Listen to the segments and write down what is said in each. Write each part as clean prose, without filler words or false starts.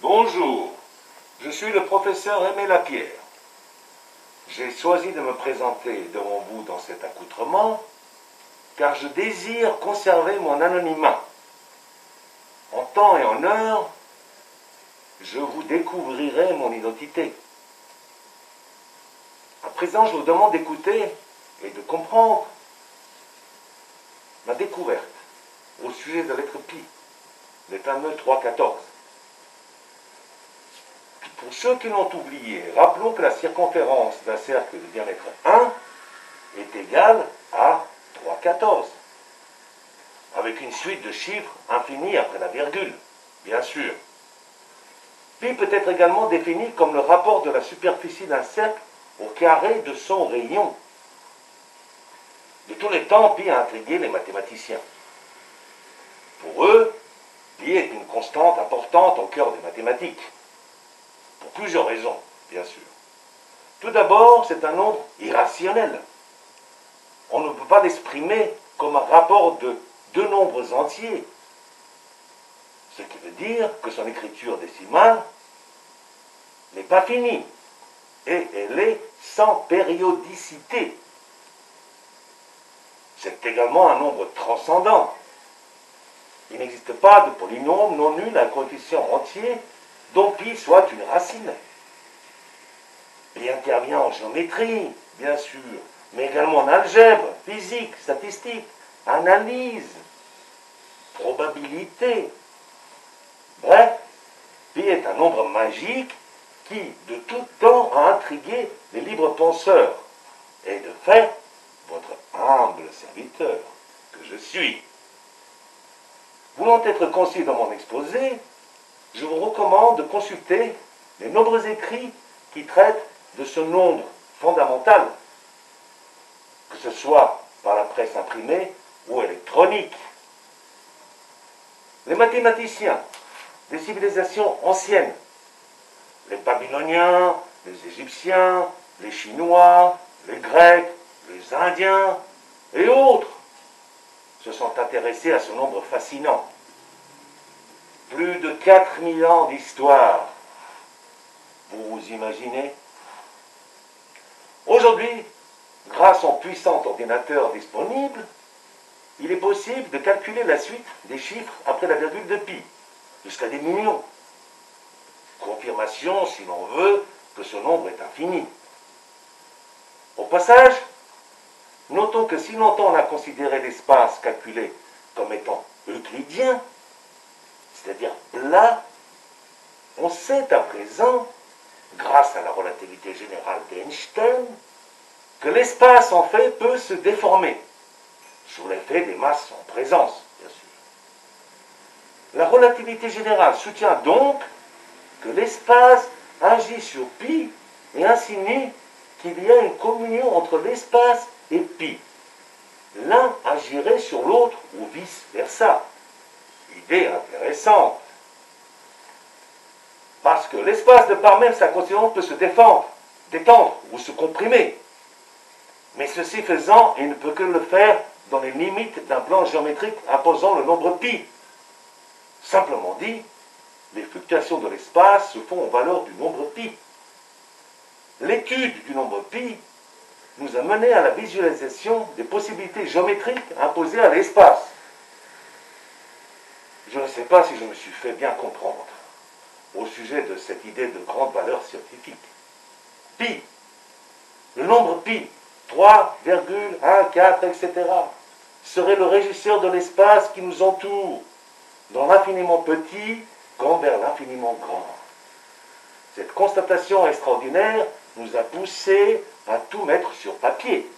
Bonjour, je suis le professeur Aimé Lapierre. J'ai choisi de me présenter devant vous dans cet accoutrement car je désire conserver mon anonymat. En temps et en heure, je vous découvrirai mon identité. À présent, je vous demande d'écouter et de comprendre ma découverte au sujet de la lettre pi, les fameux 3,14. Pour ceux qui l'ont oublié, rappelons que la circonférence d'un cercle de diamètre 1 est égale à 3,14, avec une suite de chiffres infinis après la virgule, bien sûr. Pi peut être également défini comme le rapport de la superficie d'un cercle au carré de son rayon. De tous les temps, pi a intrigué les mathématiciens. Pour eux, pi est une constante importante au cœur des mathématiques. Pour plusieurs raisons, bien sûr. Tout d'abord, c'est un nombre irrationnel. On ne peut pas l'exprimer comme un rapport de deux nombres entiers. Ce qui veut dire que son écriture décimale n'est pas finie. Et elle est sans périodicité. C'est également un nombre transcendant. Il n'existe pas de polynôme non nul à coefficient entier dont pi soit une racine. Pi intervient en géométrie, bien sûr, mais également en algèbre, physique, statistique, analyse, probabilité. Bref, pi est un nombre magique qui, de tout temps, a intrigué les libres penseurs, et de fait, votre humble serviteur que je suis. Voulant être concis dans mon exposé, je vous recommande de consulter les nombreux écrits qui traitent de ce nombre fondamental, que ce soit par la presse imprimée ou électronique. Les mathématiciens des civilisations anciennes, les Babyloniens, les Égyptiens, les Chinois, les Grecs, les Indiens et autres, se sont intéressés à ce nombre fascinant. Plus de 4000 ans d'histoire. Vous vous imaginez? Aujourd'hui, grâce aux puissants ordinateurs disponibles, il est possible de calculer la suite des chiffres après la virgule de pi, jusqu'à des millions. Confirmation, si l'on veut, que ce nombre est infini. Au passage, notons que si longtemps on a considéré l'espace calculé comme étant euclidien, c'est-à-dire plat, on sait à présent, grâce à la relativité générale d'Einstein, que l'espace en fait peut se déformer, sous l'effet des masses en présence, bien sûr. La relativité générale soutient donc que l'espace agit sur pi et insinue qu'il y a une communion entre l'espace et pi. L'un agirait sur l'autre ou vice-versa. Idée intéressante. Parce que l'espace de par même sa constitution peut se détendre ou se comprimer. Mais ceci faisant, il ne peut que le faire dans les limites d'un plan géométrique imposant le nombre pi. Simplement dit, les fluctuations de l'espace se font en valeur du nombre pi. L'étude du nombre pi nous a mené à la visualisation des possibilités géométriques imposées à l'espace. Je ne sais pas si je me suis fait bien comprendre au sujet de cette idée de grande valeur scientifique. Pi, le nombre pi, 3,14, etc., serait le régisseur de l'espace qui nous entoure, dans l'infiniment petit comme vers l'infiniment grand. Cette constatation extraordinaire nous a poussé à tout mettre sur papier.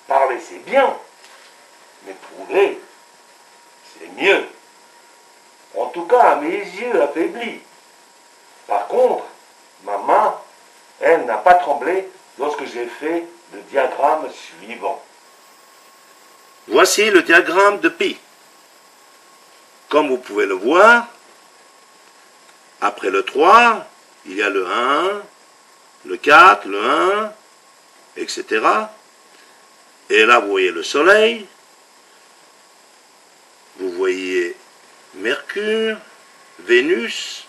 Parler, c'est bien, mais prouver, c'est mieux. En tout cas, à mes yeux affaiblis. Par contre, ma main, elle n'a pas tremblé lorsque j'ai fait le diagramme suivant. Voici le diagramme de pi. Comme vous pouvez le voir, après le 3, il y a le 1, le 4, le 1, etc. Et là, vous voyez le Soleil, vous voyez Mercure, Vénus,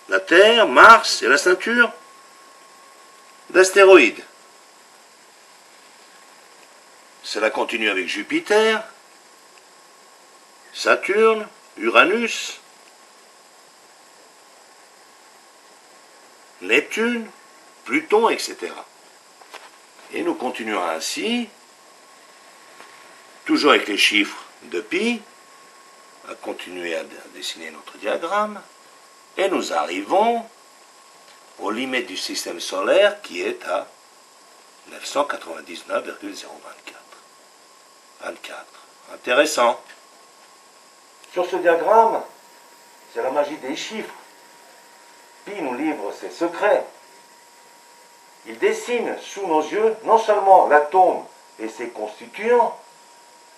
la Terre, Mars et la ceinture d'astéroïdes. Cela continue avec Jupiter, Saturne, Uranus, Neptune, Pluton, etc. Et nous continuons ainsi, toujours avec les chiffres de pi, à continuer à dessiner notre diagramme, et nous arrivons aux limites du système solaire qui est à 999,024. 24. Intéressant. Sur ce diagramme, c'est la magie des chiffres. Pi nous livre ses secrets. Il dessine sous nos yeux non seulement l'atome et ses constituants,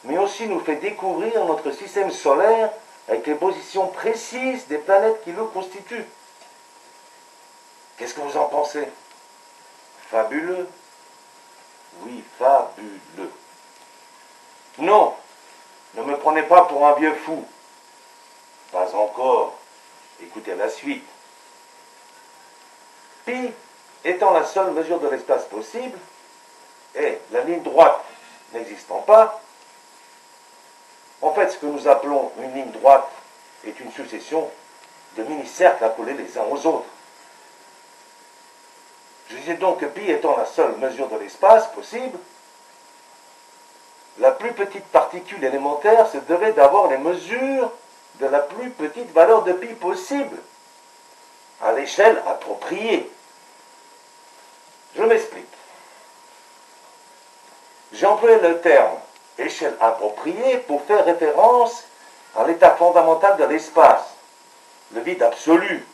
mais aussi nous fait découvrir notre système solaire avec les positions précises des planètes qui le constituent. Qu'est-ce que vous en pensez? Fabuleux? Oui, fabuleux. Non, ne me prenez pas pour un vieux fou. Pas encore. Écoutez la suite. Pi étant la seule mesure de l'espace possible, et la ligne droite n'existant pas, en fait, ce que nous appelons une ligne droite est une succession de mini-cercles accolés les uns aux autres. Je disais donc que pi étant la seule mesure de l'espace possible, la plus petite particule élémentaire se devait d'avoir les mesures de la plus petite valeur de pi possible, à l'échelle appropriée. Je m'explique. J'ai employé le terme échelle appropriée pour faire référence à l'état fondamental de l'espace, le vide absolu,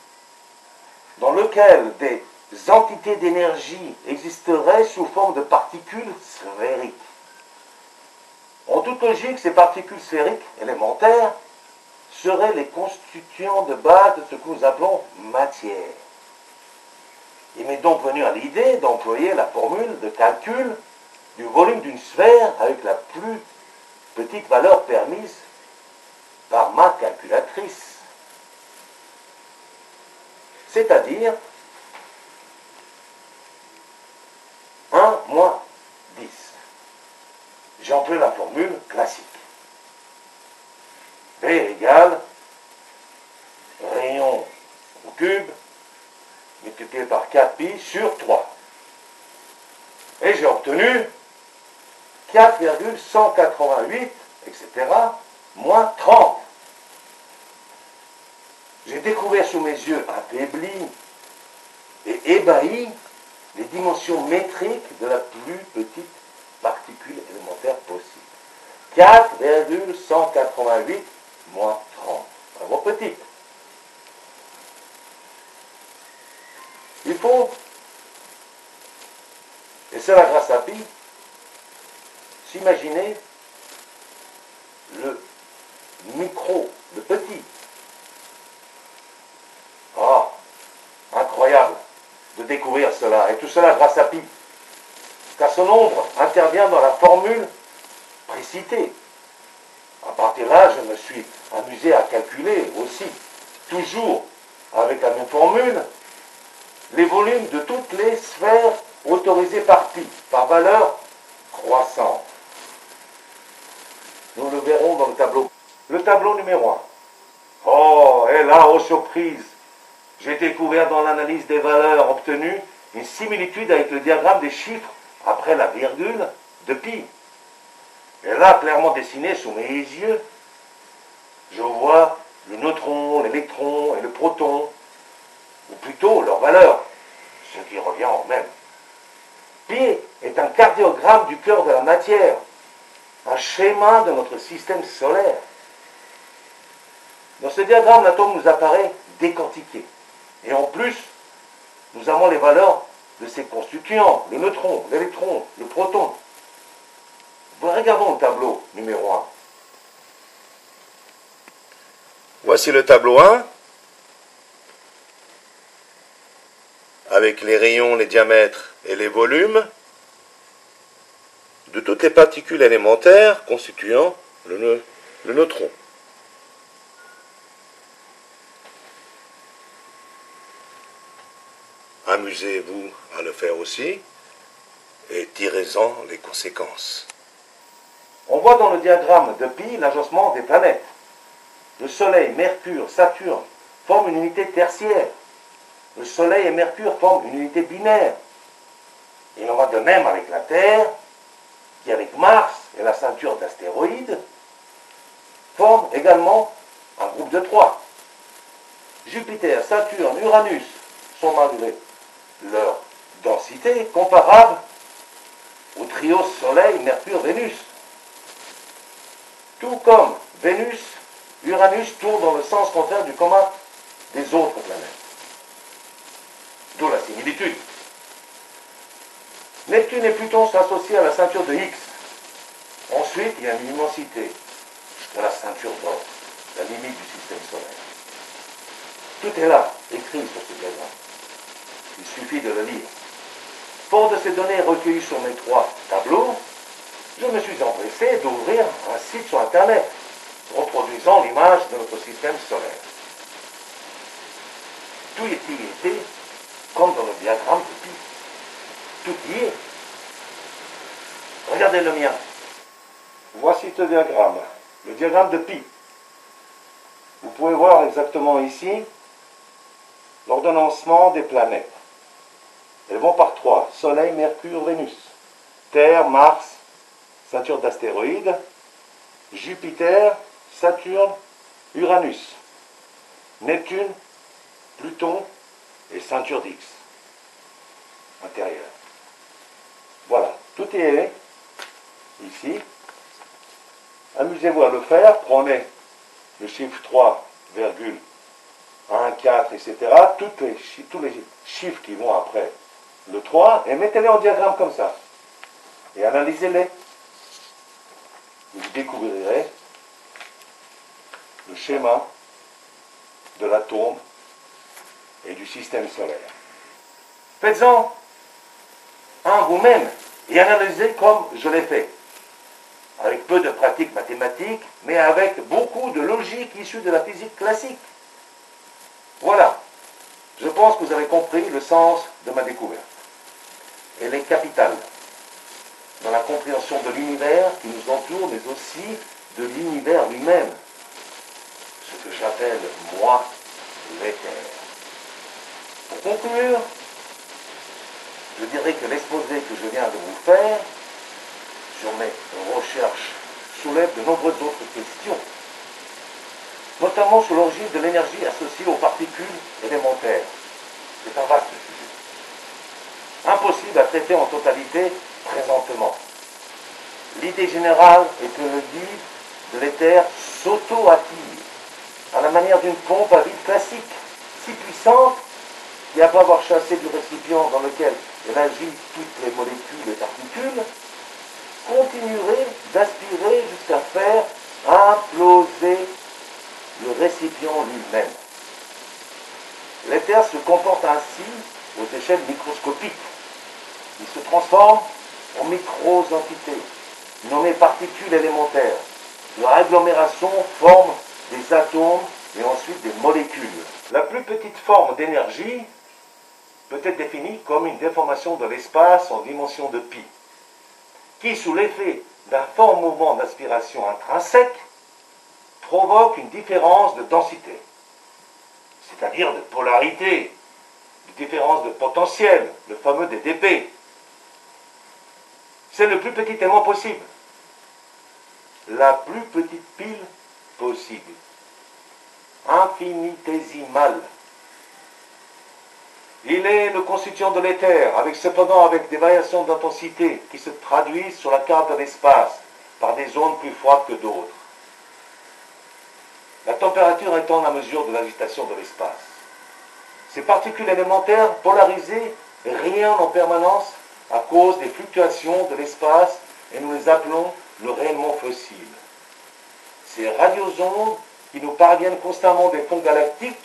dans lequel des entités d'énergie existeraient sous forme de particules sphériques. En toute logique, ces particules sphériques élémentaires seraient les constituants de base de ce que nous appelons matière. Il m'est donc venu à l'idée d'employer la formule de calcul du volume d'une sphère avec la plus petite valeur permise par ma calculatrice. C'est-à-dire 1 moins 10. J'ai employé la formule classique. V égale rayon au cube multiplié par 4pi sur 3. Et j'ai obtenu 4,188, etc., moins 30. J'ai découvert sous mes yeux affaiblis et ébahis les dimensions métriques de la plus petite particule élémentaire possible. 4,188 moins 30. Vraiment petite. Il faut, et c'est la grâce à pi, s'imaginer le micro, le petit. Ah, incroyable de découvrir cela, et tout cela grâce à pi. Car ce nombre intervient dans la formule précitée. À partir de là, je me suis amusé à calculer aussi, toujours avec la même formule, les volumes de toutes les sphères autorisées par pi, par valeur croissante. Nous le verrons dans le tableau. Le tableau numéro 1. Oh, et là, aux surprises, j'ai découvert dans l'analyse des valeurs obtenues une similitude avec le diagramme des chiffres après la virgule de pi. Et là, clairement dessiné sous mes yeux, je vois le neutron, l'électron et le proton, ou plutôt leur valeur, ce qui revient au même. Pi est un cardiogramme du cœur de la matière, un schéma de notre système solaire. Dans ce diagramme, l'atome nous apparaît décortiqué. Et en plus, nous avons les valeurs de ses constituants, le neutron, l'électron, le proton. Regardons le tableau numéro 1. Voici le tableau 1, avec les rayons, les diamètres et les volumes de toutes les particules élémentaires constituant le neutron. Amusez-vous à le faire aussi et tirez-en les conséquences. On voit dans le diagramme de Pi l'agencement des planètes. Le Soleil, Mercure, Saturne forment une unité tertiaire. Le Soleil et Mercure forment une unité binaire. Il en va de même avec la Terre, qui avec Mars et la ceinture d'astéroïdes, forme également un groupe de 3. Jupiter, Saturne, Uranus sont malgré leur densité comparable au trio Soleil, Mercure, Vénus. Tout comme Vénus, Uranus tourne dans le sens contraire du commun des autres planètes. D'où la similitude. Neptune et Pluton sont associés à la ceinture de X. Ensuite, il y a une immensité de la ceinture d'or, la limite du système solaire. Tout est là, écrit sur ce diagramme. Il suffit de le lire. Fort de ces données recueillies sur mes 3 tableaux, je me suis empressé d'ouvrir un site sur Internet reproduisant l'image de notre système solaire. Tout est y été comme dans le diagramme de Pi. Tout y est. Regardez le mien. Voici ce diagramme, le diagramme de Pi. Vous pouvez voir exactement ici l'ordonnancement des planètes. Elles vont par 3. Soleil, Mercure, Vénus. Terre, Mars, ceinture d'astéroïdes. Jupiter, Saturne, Uranus. Neptune, Pluton et ceinture d'X. Intérieure. Voilà, tout est ici. Amusez-vous à le faire. Prenez le chiffre 3,14, etc. Tous les chiffres qui vont après le 3 et mettez-les en diagramme comme ça. Et analysez-les. Vous découvrirez le schéma de l'atome et du système solaire. Faites-en un vous-même et analysez comme je l'ai fait. Avec peu de pratique mathématique, mais avec beaucoup de logique issue de la physique classique. Voilà. Je pense que vous avez compris le sens de ma découverte. Elle est capitale dans la compréhension de l'univers qui nous entoure, mais aussi de l'univers lui-même. Ce que j'appelle, moi, l'éther. Pour conclure, je dirais que l'exposé que je viens de vous faire sur mes recherches soulève de nombreuses autres questions, notamment sur l'origine de l'énergie associée aux particules élémentaires. C'est un vaste sujet. Impossible à traiter en totalité présentement. L'idée générale est que le vide de l'éther s'auto-attire, à la manière d'une pompe à vide classique, si puissante qui, après avoir chassé du récipient dans lequel elle agit toutes les molécules et particules, continuerait d'aspirer jusqu'à faire imploser le récipient lui-même. L'éther se comporte ainsi aux échelles microscopiques. Il se transforme en micro-entités, nommées particules élémentaires. Leur agglomération forme des atomes et ensuite des molécules. La plus petite forme d'énergie peut être définie comme une déformation de l'espace en dimension de pi, qui, sous l'effet d'un fort mouvement d'aspiration intrinsèque, provoque une différence de densité, c'est-à-dire de polarité, une différence de potentiel, le fameux DDP. C'est le plus petit élément possible, la plus petite pile possible, infinitésimale. Il est le constituant de l'éther, avec des variations d'intensité qui se traduisent sur la carte de l'espace par des zones plus froides que d'autres. La température étant la mesure de l'agitation de l'espace. Ces particules élémentaires polarisées rayonnent en permanence à cause des fluctuations de l'espace et nous les appelons le rayonnement fossile. Ces radiosondes qui nous parviennent constamment des fonds galactiques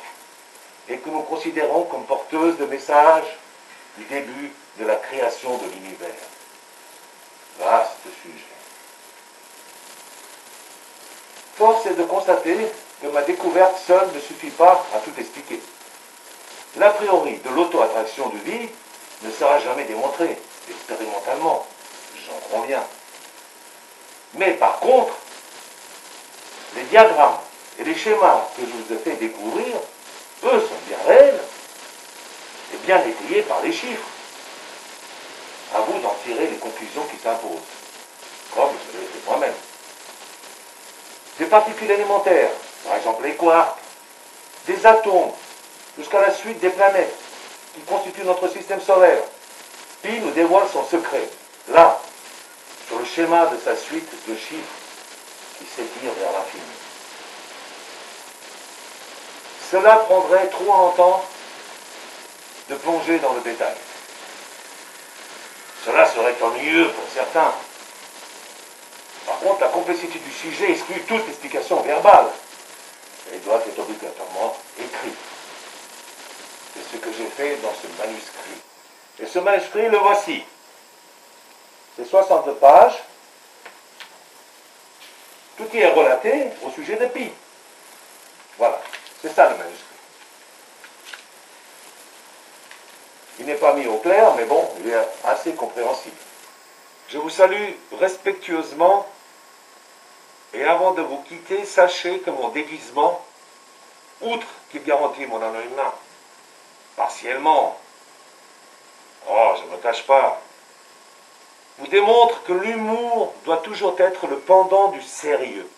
et que nous considérons comme porteuses de messages du début de la création de l'univers. Vaste sujet. Force est de constater que ma découverte seule ne suffit pas à tout expliquer. l'a priori de l'auto-attraction du vide ne sera jamais démontré, expérimentalement, j'en conviens. Mais par contre, les diagrammes et les schémas que je vous ai fait découvrir, eux, sont bien réels et bien étayés par les chiffres. À vous d'en tirer les conclusions qui s'imposent, comme je l'ai fait moi-même. Des particules élémentaires, par exemple les quarks, des atomes, jusqu'à la suite des planètes qui constituent notre système solaire. Pi nous dévoile son secret, là, sur le schéma de sa suite de chiffres qui s'étire vers l'infini. Cela prendrait trop longtemps de plonger dans le détail. Cela serait ennuyeux pour certains. Par contre, la complexité du sujet exclut toute explication verbale et doit être obligatoirement écrite. C'est ce que j'ai fait dans ce manuscrit. Et ce manuscrit, le voici. C'est 60 pages. Tout y est relaté au sujet de pi. Voilà, c'est ça le manuscrit. Il n'est pas mis au clair, mais bon, il est assez compréhensible. Je vous salue respectueusement et avant de vous quitter, sachez que mon déguisement, outre qu'il garantit mon anonymat, partiellement, oh, je ne me cache pas, vous démontre que l'humour doit toujours être le pendant du sérieux.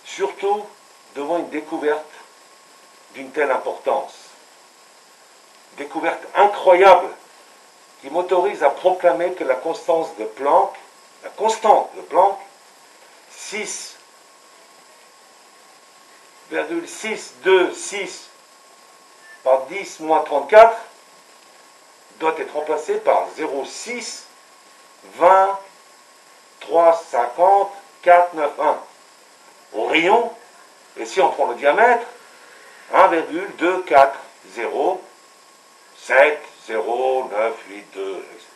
Surtout devant une découverte d'une telle importance. Découverte incroyable qui m'autorise à proclamer que la constante de Planck, 6,626 par 10 moins 34, doit être remplacée par 0,6 20 350 491 au rayon, et si on prend le diamètre, 1,240 7 0 9 8 2, etc.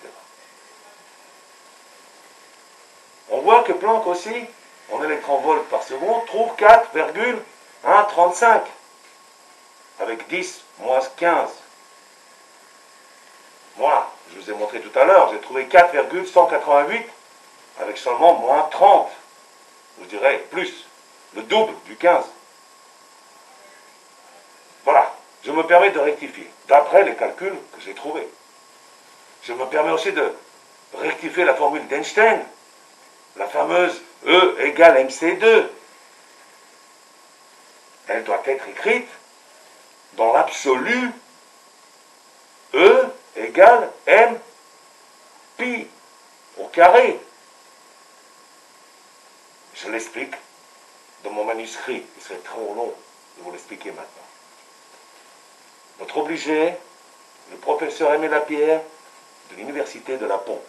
On voit que Planck aussi, en électronvolts par seconde, trouve 4,135 avec 10 moins 15. Moi, je vous ai montré tout à l'heure, j'ai trouvé 4,188 avec seulement moins 30. Je dirais plus, le double du 15. Voilà, je me permets de rectifier, d'après les calculs que j'ai trouvés. Je me permets aussi de rectifier la formule d'Einstein, la fameuse E égale mc2. Elle doit être écrite dans l'absolu E égale m pi au carré. Je l'explique dans mon manuscrit, il serait trop long de vous l'expliquer maintenant. Notre obligé, le professeur Aimé Lapierre de l'Université de La Pont.